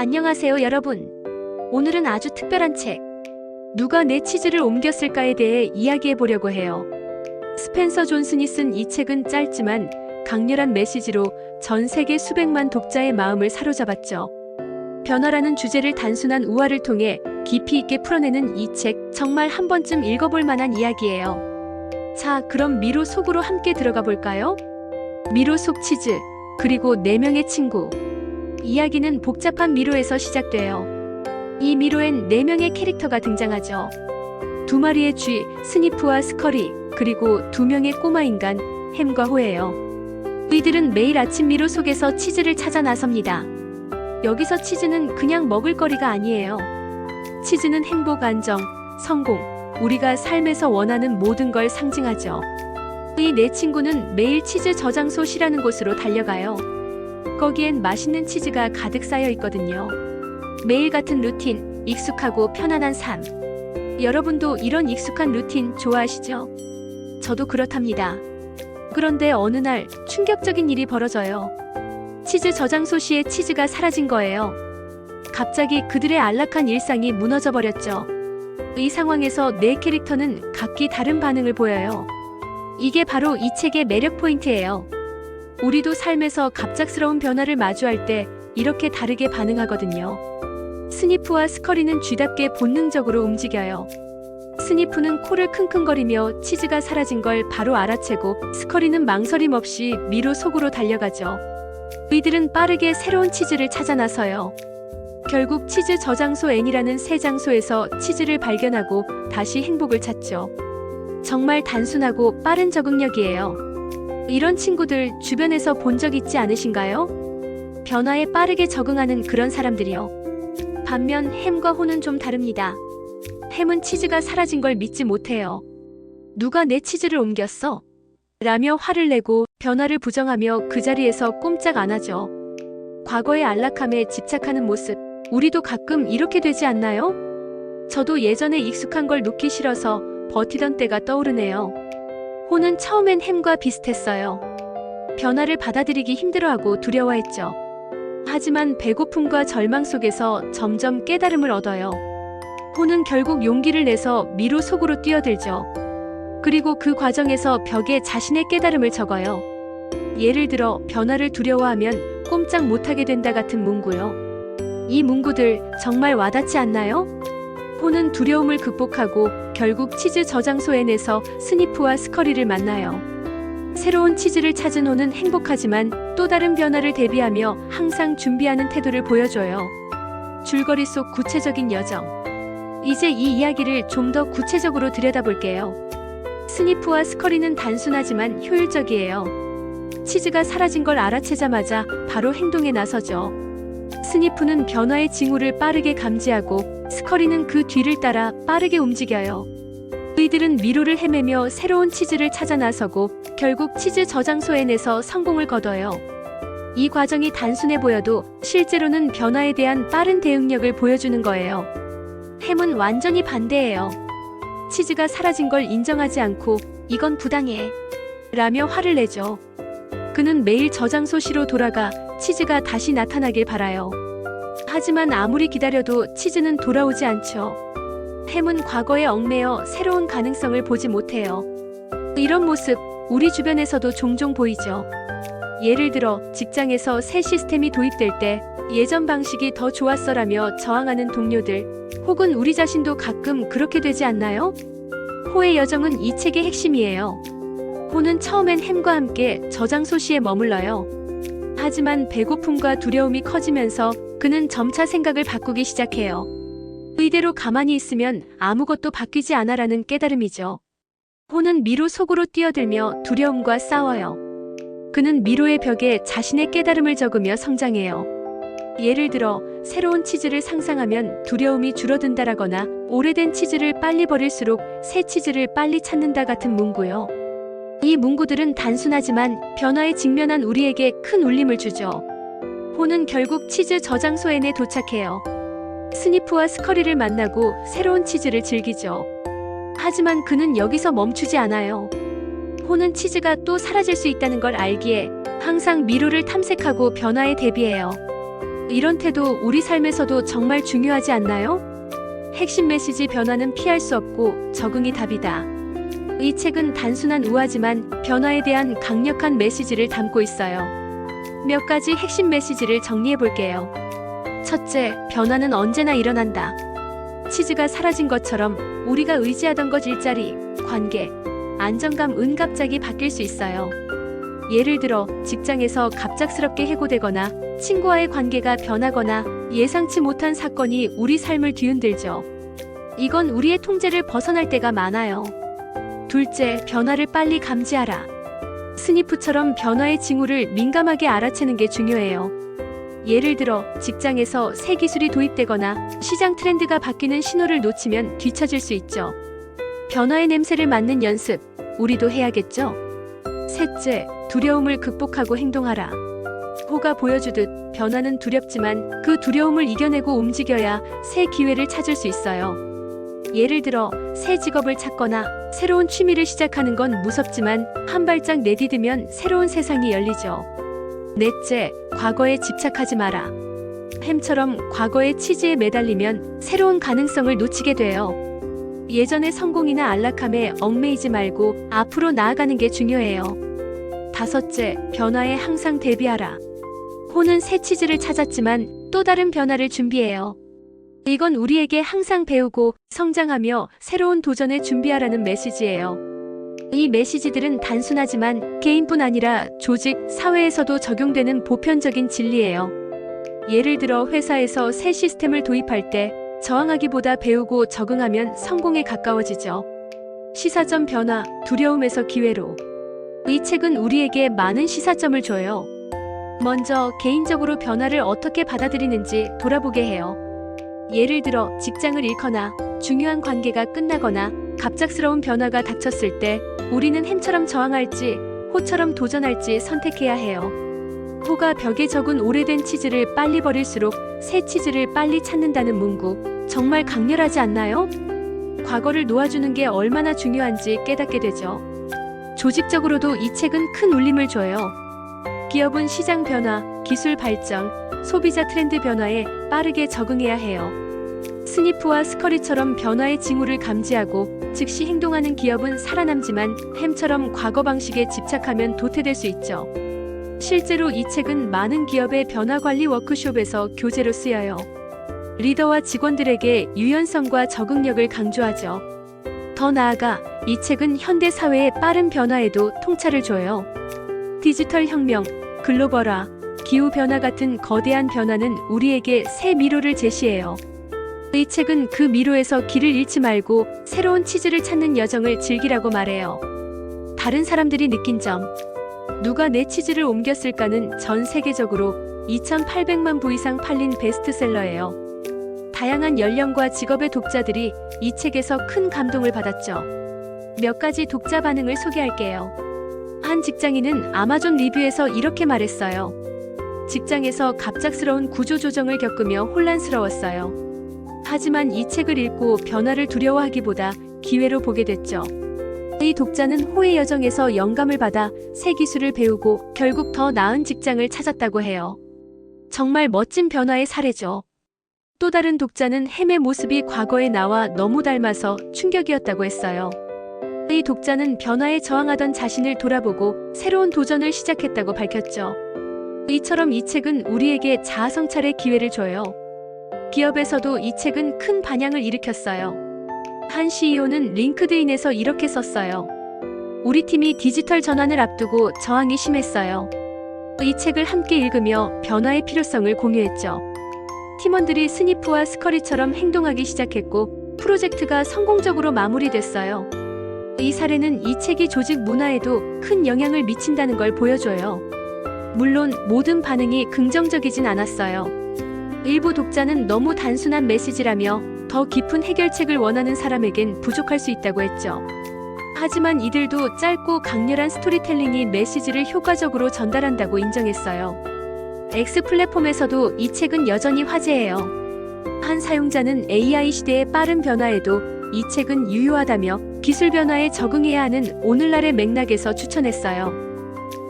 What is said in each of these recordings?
안녕하세요, 여러분. 오늘은 아주 특별한 책, 누가 내 치즈를 옮겼을까에 대해 이야기해 보려고 해요. 스펜서 존슨이 쓴 이 책은 짧지만 강렬한 메시지로 전 세계 수백만 독자의 마음을 사로잡았죠. 변화라는 주제를 단순한 우화를 통해 깊이 있게 풀어내는 이 책, 정말 한 번쯤 읽어볼 만한 이야기예요. 자, 그럼 미로 속으로 함께 들어가 볼까요? 미로 속 치즈, 그리고 4명의 친구. 이야기는 복잡한 미로에서 시작돼요. 이 미로엔 4명의 캐릭터가 등장하죠. 2마리의 쥐, 스니프와 스커리, 그리고 2명의 꼬마 인간, 햄과 호예요. 이들은 매일 아침 미로 속에서 치즈를 찾아 나섭니다. 여기서 치즈는 그냥 먹을거리가 아니에요. 치즈는 행복, 안정, 성공, 우리가 삶에서 원하는 모든 걸 상징하죠. 이 4친구는 매일 치즈 저장소 C라는 곳으로 달려가요. 거기엔 맛있는 치즈가 가득 쌓여 있거든요. 매일 같은 루틴, 익숙하고 편안한 삶. 여러분도 이런 익숙한 루틴 좋아하시죠? 저도 그렇답니다. 그런데 어느 날 충격적인 일이 벌어져요. 치즈 저장소 C의 치즈가 사라진 거예요. 갑자기 그들의 안락한 일상이 무너져 버렸죠. 이 상황에서 4캐릭터는 각기 다른 반응을 보여요. 이게 바로 이 책의 매력 포인트예요. 우리도 삶에서 갑작스러운 변화를 마주할 때 이렇게 다르게 반응하거든요. 스니프와 스커리는 쥐답게 본능적으로 움직여요. 스니프는 코를 킁킁거리며 치즈가 사라진 걸 바로 알아채고, 스커리는 망설임 없이 미로 속으로 달려가죠. 이들은 빠르게 새로운 치즈를 찾아 나서요. 결국 치즈 저장소 N이라는 새 장소에서 치즈를 발견하고 다시 행복을 찾죠. 정말 단순하고 빠른 적응력이에요. 이런 친구들 주변에서 본 적 있지 않으신가요? 변화에 빠르게 적응하는 그런 사람들이요. 반면 햄과 호는 좀 다릅니다. 햄은 치즈가 사라진 걸 믿지 못해요. 누가 내 치즈를 옮겼어? 라며 화를 내고 변화를 부정하며 그 자리에서 꼼짝 안 하죠. 과거의 안락함에 집착하는 모습, 우리도 가끔 이렇게 되지 않나요? 저도 예전에 익숙한 걸 놓기 싫어서 버티던 때가 떠오르네요. 호는 처음엔 햄과 비슷했어요. 변화를 받아들이기 힘들어하고 두려워했죠. 하지만 배고픔과 절망 속에서 점점 깨달음을 얻어요. 호는 결국 용기를 내서 미로 속으로 뛰어들죠. 그리고 그 과정에서 벽에 자신의 깨달음을 적어요. 예를 들어 변화를 두려워하면 꼼짝 못하게 된다 같은 문구요. 이 문구들 정말 와닿지 않나요? 호는 두려움을 극복하고 결국 치즈 저장소 N에서 스니프와 스커리를 만나요. 새로운 치즈를 찾은 호는 행복하지만 또 다른 변화를 대비하며 항상 준비하는 태도를 보여줘요. 줄거리 속 구체적인 여정. 이제 이 이야기를 좀 더 구체적으로 들여다볼게요. 스니프와 스커리는 단순하지만 효율적이에요. 치즈가 사라진 걸 알아채자마자 바로 행동에 나서죠. 스니프는 변화의 징후를 빠르게 감지하고, 스커리는 그 뒤를 따라 빠르게 움직여요. 이들은 미로를 헤매며 새로운 치즈를 찾아 나서고 결국 치즈 저장소 N에서 성공을 거둬요. 이 과정이 단순해 보여도 실제로는 변화에 대한 빠른 대응력을 보여주는 거예요. 햄은 완전히 반대예요. 치즈가 사라진 걸 인정하지 않고 이건 부당해 라며 화를 내죠. 그는 매일 저장소 C로 돌아가 치즈가 다시 나타나길 바라요. 하지만 아무리 기다려도 치즈는 돌아오지 않죠. 햄은 과거에 얽매여 새로운 가능성을 보지 못해요. 이런 모습 우리 주변에서도 종종 보이죠. 예를 들어 직장에서 새 시스템이 도입될 때 예전 방식이 더 좋았어라며 저항하는 동료들, 혹은 우리 자신도 가끔 그렇게 되지 않나요? 호의 여정은 이 책의 핵심이에요. 호는 처음엔 햄과 함께 저장소 C에 머물러요. 하지만 배고픔과 두려움이 커지면서 그는 점차 생각을 바꾸기 시작해요. 이대로 가만히 있으면 아무것도 바뀌지 않아라는 깨달음이죠. 호는 미로 속으로 뛰어들며 두려움과 싸워요. 그는 미로의 벽에 자신의 깨달음을 적으며 성장해요. 예를 들어 새로운 치즈를 상상하면 두려움이 줄어든다라거나, 오래된 치즈를 빨리 버릴수록 새 치즈를 빨리 찾는다 같은 문구요. 이 문구들은 단순하지만 변화에 직면한 우리에게 큰 울림을 주죠. 호는 결국 치즈 저장소 N에 도착해요. 스니프와 스커리를 만나고 새로운 치즈를 즐기죠. 하지만 그는 여기서 멈추지 않아요. 호는 치즈가 또 사라질 수 있다는 걸 알기에 항상 미로를 탐색하고 변화에 대비해요. 이런 태도 우리 삶에서도 정말 중요하지 않나요? 핵심 메시지 변화는 피할 수 없고 적응이 답이다. 이 책은 단순한 우화지만 변화에 대한 강력한 메시지를 담고 있어요. 몇 가지 핵심 메시지를 정리해 볼게요. 첫째, 변화는 언제나 일어난다. 치즈가 사라진 것처럼 우리가 의지하던 것 일자리, 관계, 안정감은 갑자기 바뀔 수 있어요. 예를 들어 직장에서 갑작스럽게 해고되거나 친구와의 관계가 변하거나 예상치 못한 사건이 우리 삶을 뒤흔들죠. 이건 우리의 통제를 벗어날 때가 많아요. 둘째, 변화를 빨리 감지하라. 스니프처럼 변화의 징후를 민감하게 알아채는 게 중요해요. 예를 들어 직장에서 새 기술이 도입되거나 시장 트렌드가 바뀌는 신호를 놓치면 뒤처질 수 있죠. 변화의 냄새를 맡는 연습, 우리도 해야겠죠? 셋째, 두려움을 극복하고 행동하라. 호가 보여주듯 변화는 두렵지만 그 두려움을 이겨내고 움직여야 새 기회를 찾을 수 있어요. 예를 들어 새 직업을 찾거나 새로운 취미를 시작하는 건 무섭지만 한 발짝 내디디면 새로운 세상이 열리죠. 넷째, 과거에 집착하지 마라. 햄처럼 과거의 치즈에 매달리면 새로운 가능성을 놓치게 돼요. 예전의 성공이나 안락함에 얽매이지 말고 앞으로 나아가는 게 중요해요. 다섯째, 변화에 항상 대비하라. 호는 새 치즈를 찾았지만 또 다른 변화를 준비해요. 이건 우리에게 항상 배우고 성장하며 새로운 도전에 준비하라는 메시지예요. 이 메시지들은 단순하지만 개인뿐 아니라 조직, 사회에서도 적용되는 보편적인 진리예요. 예를 들어 회사에서 새 시스템을 도입할 때 저항하기보다 배우고 적응하면 성공에 가까워지죠. 시사점 변화, 두려움에서 기회로. 이 책은 우리에게 많은 시사점을 줘요. 먼저 개인적으로 변화를 어떻게 받아들이는지 돌아보게 해요. 예를 들어 직장을 잃거나 중요한 관계가 끝나거나 갑작스러운 변화가 닥쳤을 때 우리는 햄처럼 저항할지 호처럼 도전할지 선택해야 해요. 호가 벽에 적은 오래된 치즈를 빨리 버릴수록 새 치즈를 빨리 찾는다는 문구, 정말 강렬하지 않나요? 과거를 놓아주는 게 얼마나 중요한지 깨닫게 되죠. 조직적으로도 이 책은 큰 울림을 줘요. 기업은 시장 변화, 기술 발전, 소비자 트렌드 변화에 빠르게 적응해야 해요. 스니프와 스커리처럼 변화의 징후를 감지하고 즉시 행동하는 기업은 살아남지만 햄처럼 과거 방식에 집착하면 도태될 수 있죠. 실제로 이 책은 많은 기업의 변화 관리 워크숍에서 교재로 쓰여요. 리더와 직원들에게 유연성과 적응력을 강조하죠. 더 나아가 이 책은 현대 사회의 빠른 변화에도 통찰을 줘요. 디지털 혁명, 글로벌화, 기후 변화 같은 거대한 변화는 우리에게 새 미로를 제시해요. 이 책은 그 미로에서 길을 잃지 말고 새로운 치즈를 찾는 여정을 즐기라고 말해요. 다른 사람들이 느낀 점. 누가 내 치즈를 옮겼을까는 전 세계적으로 2,800만 부 이상 팔린 베스트셀러예요. 다양한 연령과 직업의 독자들이 이 책에서 큰 감동을 받았죠. 몇 가지 독자 반응을 소개할게요. 한 직장인은 아마존 리뷰에서 이렇게 말했어요. 직장에서 갑작스러운 구조조정을 겪으며 혼란스러웠어요. 하지만 이 책을 읽고 변화를 두려워하기보다 기회로 보게 됐죠. 이 독자는 호의 여정에서 영감을 받아 새 기술을 배우고 결국 더 나은 직장을 찾았다고 해요. 정말 멋진 변화의 사례죠. 또 다른 독자는 햄의 모습이 과거의 나와 너무 닮아서 충격이었다고 했어요. 이 독자는 변화에 저항하던 자신을 돌아보고 새로운 도전을 시작했다고 밝혔죠. 이처럼 이 책은 우리에게 자아 성찰의 기회를 줘요. 기업에서도 이 책은 큰 반향을 일으켰어요. 한 CEO는 링크드인에서 이렇게 썼어요. 우리 팀이 디지털 전환을 앞두고 저항이 심했어요. 이 책을 함께 읽으며 변화의 필요성을 공유했죠. 팀원들이 스니프와 스커리처럼 행동하기 시작했고 프로젝트가 성공적으로 마무리됐어요. 이 사례는 이 책이 조직 문화에도 큰 영향을 미친다는 걸 보여줘요. 물론 모든 반응이 긍정적이진 않았어요. 일부 독자는 너무 단순한 메시지라며 더 깊은 해결책을 원하는 사람에겐 부족할 수 있다고 했죠. 하지만 이들도 짧고 강렬한 스토리텔링이 메시지를 효과적으로 전달한다고 인정했어요. X 플랫폼에서도 이 책은 여전히 화제예요. 한 사용자는 AI 시대의 빠른 변화에도 이 책은 유효하다며 기술 변화에 적응해야 하는 오늘날의 맥락에서 추천했어요.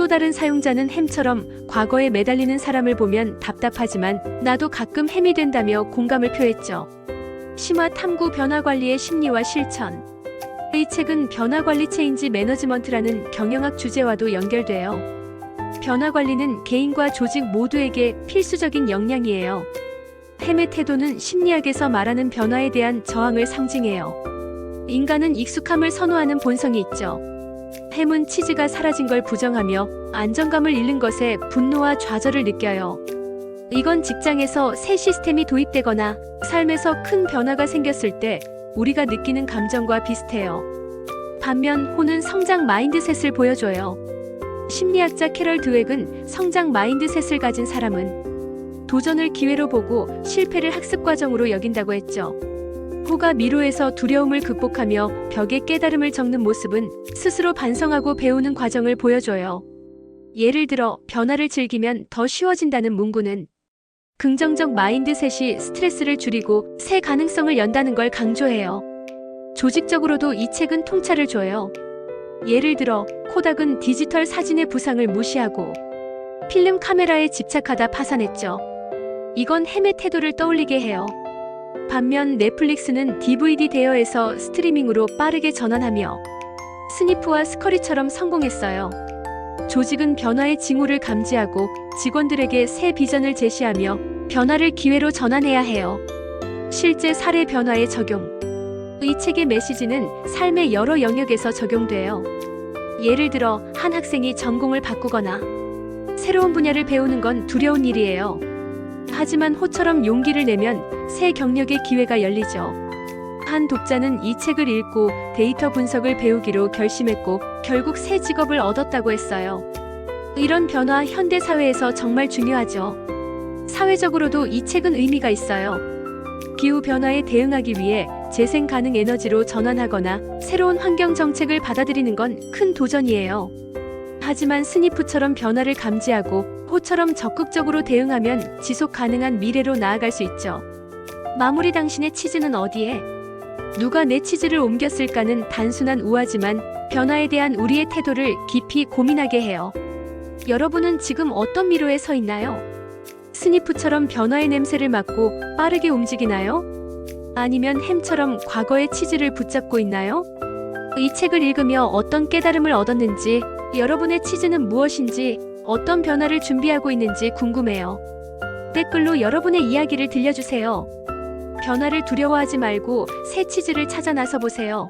또 다른 사용자는 햄처럼 과거에 매달리는 사람을 보면 답답하지만 나도 가끔 햄이 된다며 공감을 표했죠. 심화 탐구 변화 관리의 심리와 실천. 이 책은 변화 관리 체인지 매너지먼트라는 경영학 주제와도 연결돼요. 변화 관리는 개인과 조직 모두에게 필수적인 역량이에요. 햄의 태도는 심리학에서 말하는 변화에 대한 저항을 상징해요. 인간은 익숙함을 선호하는 본성이 있죠. 햄은 치즈가 사라진 걸 부정하며 안정감을 잃는 것에 분노와 좌절을 느껴요. 이건 직장에서 새 시스템이 도입되거나 삶에서 큰 변화가 생겼을 때 우리가 느끼는 감정과 비슷해요. 반면 호는 성장 마인드셋을 보여줘요. 심리학자 캐럴 드웩은 성장 마인드셋을 가진 사람은 도전을 기회로 보고 실패를 학습 과정으로 여긴다고 했죠. 호가 미로에서 두려움을 극복하며 벽에 깨달음을 적는 모습은 스스로 반성하고 배우는 과정을 보여줘요. 예를 들어 변화를 즐기면 더 쉬워진다는 문구는 긍정적 마인드셋이 스트레스를 줄이고 새 가능성을 연다는 걸 강조해요. 조직적으로도 이 책은 통찰을 줘요. 예를 들어 코닥은 디지털 사진의 부상을 무시하고 필름 카메라에 집착하다 파산했죠. 이건 햄의 태도를 떠올리게 해요. 반면 넷플릭스는 DVD 대여에서 스트리밍으로 빠르게 전환하며 스니프와 스커리처럼 성공했어요. 조직은 변화의 징후를 감지하고 직원들에게 새 비전을 제시하며 변화를 기회로 전환해야 해요. 실제 사례 변화의 적용. 이 책의 메시지는 삶의 여러 영역에서 적용돼요. 예를 들어 한 학생이 전공을 바꾸거나 새로운 분야를 배우는 건 두려운 일이에요. 하지만 호처럼 용기를 내면 새 경력의 기회가 열리죠. 한 독자는 이 책을 읽고 데이터 분석을 배우기로 결심했고 결국 새 직업을 얻었다고 했어요. 이런 변화 현대 사회에서 정말 중요하죠. 사회적으로도 이 책은 의미가 있어요. 기후 변화에 대응하기 위해 재생 가능 에너지로 전환하거나 새로운 환경 정책을 받아들이는 건 큰 도전이에요. 하지만 스니프처럼 변화를 감지하고 호처럼 적극적으로 대응하면 지속 가능한 미래로 나아갈 수 있죠. 마무리. 당신의 치즈는 어디에? 누가 내 치즈를 옮겼을까는 단순한 우화지만 변화에 대한 우리의 태도를 깊이 고민하게 해요. 여러분은 지금 어떤 미로에 서 있나요? 스니프처럼 변화의 냄새를 맡고 빠르게 움직이나요? 아니면 햄처럼 과거의 치즈를 붙잡고 있나요? 이 책을 읽으며 어떤 깨달음을 얻었는지, 여러분의 치즈는 무엇인지, 어떤 변화를 준비하고 있는지 궁금해요. 댓글로 여러분의 이야기를 들려주세요. 변화를 두려워하지 말고 새 치즈를 찾아 나서 보세요.